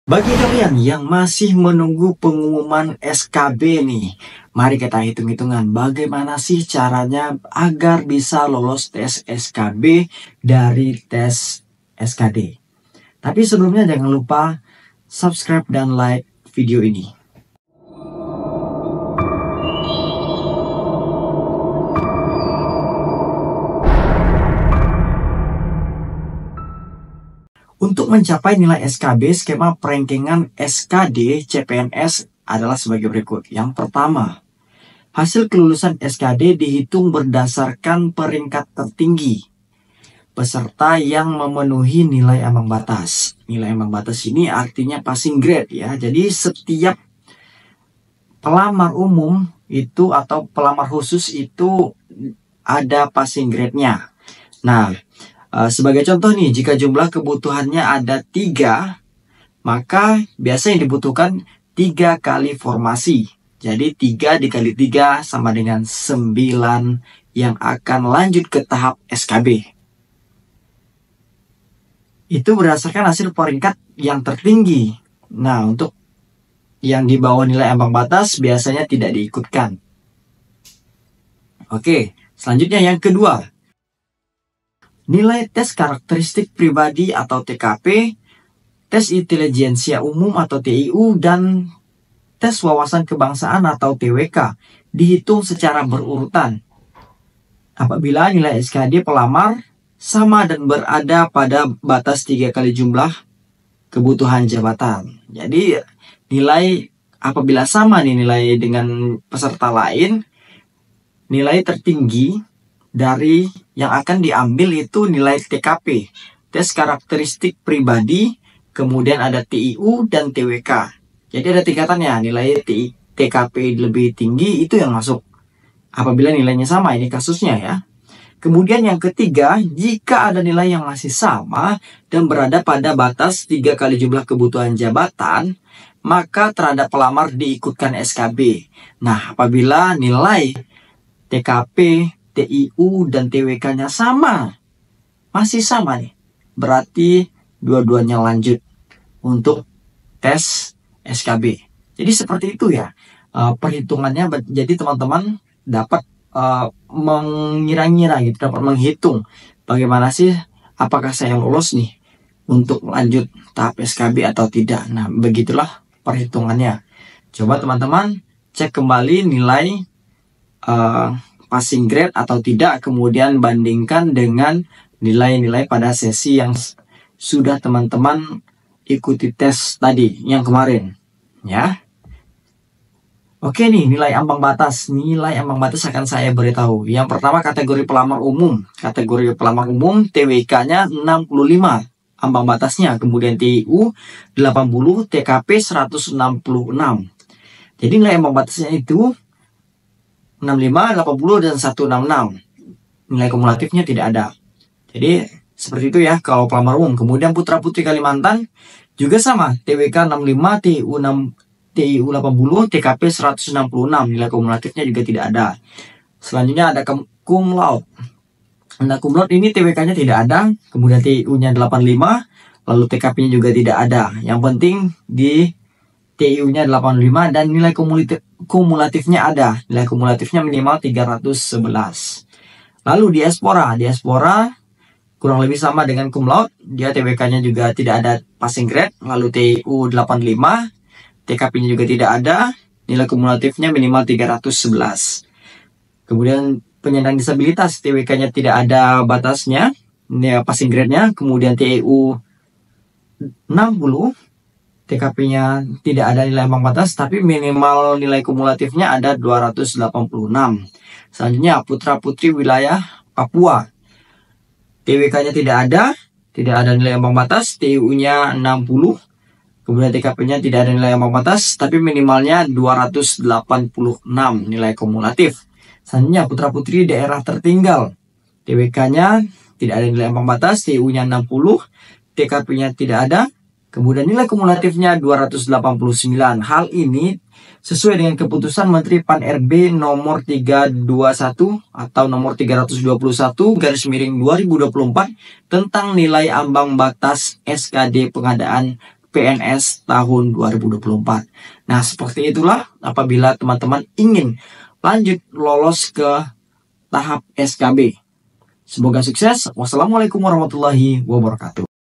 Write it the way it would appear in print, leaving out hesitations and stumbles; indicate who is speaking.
Speaker 1: Bagi kalian yang masih menunggu pengumuman SKB nih, mari kita hitung-hitungan bagaimana sih caranya agar bisa lolos tes SKB dari tes SKD. Tapi sebelumnya jangan lupa subscribe dan like video ini. Untuk mencapai nilai SKB, skema perankingan SKD CPNS adalah sebagai berikut. Yang pertama, hasil kelulusan SKD dihitung berdasarkan peringkat tertinggi peserta yang memenuhi nilai ambang batas. Nilai ambang batas ini artinya passing grade ya. Jadi setiap pelamar umum itu atau pelamar khusus itu ada passing grade-nya. Nah, sebagai contoh nih, jika jumlah kebutuhannya ada 3, maka biasa yang dibutuhkan 3 kali formasi. Jadi 3 dikali 3 sama dengan 9 yang akan lanjut ke tahap SKB. Itu berdasarkan hasil peringkat yang tertinggi. Nah, untuk yang di bawah nilai ambang batas biasanya tidak diikutkan. Oke, selanjutnya yang kedua. Nilai tes karakteristik pribadi atau TKP, tes intelijensia umum atau TIU, dan tes wawasan kebangsaan atau TWK dihitung secara berurutan. Apabila nilai SKD pelamar sama dan berada pada batas 3 kali jumlah kebutuhan jabatan. Jadi nilai apabila sama nih nilai dengan peserta lain, nilai tertinggi dari yang akan diambil itu nilai TKP, tes karakteristik pribadi, kemudian ada TIU dan TWK. Jadi ada tingkatannya, nilai TKP lebih tinggi itu yang masuk. Apabila nilainya sama, ini kasusnya ya. Kemudian yang ketiga, jika ada nilai yang masih sama dan berada pada batas 3 kali jumlah kebutuhan jabatan, maka terhadap pelamar diikutkan SKB. Nah, apabila nilai TKP, TIU dan TWK-nya sama, masih sama nih, berarti dua-duanya lanjut untuk tes SKB. Jadi seperti itu ya perhitungannya. Jadi teman-teman dapat mengira-ngira gitu, dapat menghitung bagaimana sih apakah saya lolos nih untuk lanjut tahap SKB atau tidak. Nah, begitulah perhitungannya. Coba teman-teman cek kembali nilai passing grade atau tidak, kemudian bandingkan dengan nilai-nilai pada sesi yang sudah teman-teman ikuti tes tadi yang kemarin ya. Oke nih, nilai ambang batas akan saya beritahu. Yang pertama, kategori pelamar umum. Kategori pelamar umum TWK-nya 65 ambang batasnya, kemudian TIU 80, TKP 166. Jadi nilai ambang batasnya itu 65, 80, dan 166. Nilai kumulatifnya tidak ada. Jadi seperti itu ya kalau pelamar umum. Kemudian putra putri Kalimantan juga sama, TWK 65, TIU 80, TKP 166. Nilai kumulatifnya juga tidak ada. Selanjutnya ada cum laude. Nah, cum laude ini TWK-nya tidak ada, kemudian TIU-nya 85, lalu TKP-nya juga tidak ada. Yang penting di TIU-nya 85 dan nilai kumulatifnya ada. Nilai kumulatifnya minimal 311. Lalu diaspora kurang lebih sama dengan cum laude. Dia TWK-nya juga tidak ada passing grade. Lalu TIU 85, TKP-nya juga tidak ada. Nilai kumulatifnya minimal 311. Kemudian penyandang disabilitas, TWK-nya tidak ada batasnya, nilai passing grade-nya. Kemudian TIU 60, TKP-nya tidak ada nilai ambang batas, tapi minimal nilai kumulatifnya ada 286. Selanjutnya putra putri wilayah Papua, TWK-nya tidak ada nilai ambang batas, TIU-nya 60, kemudian TKP-nya tidak ada nilai ambang batas, tapi minimalnya 286 nilai kumulatif. Selanjutnya putra putri daerah tertinggal, TWK-nya tidak ada nilai ambang batas, TIU-nya 60, TKP-nya tidak ada, kemudian nilai kumulatifnya 289. Hal ini sesuai dengan keputusan Menteri Pan-RB nomor 321 atau nomor 321 garis miring 2024 tentang nilai ambang batas SKD pengadaan PNS tahun 2024. Nah, seperti itulah apabila teman-teman ingin lanjut lolos ke tahap SKB. Semoga sukses. Wassalamualaikum warahmatullahi wabarakatuh.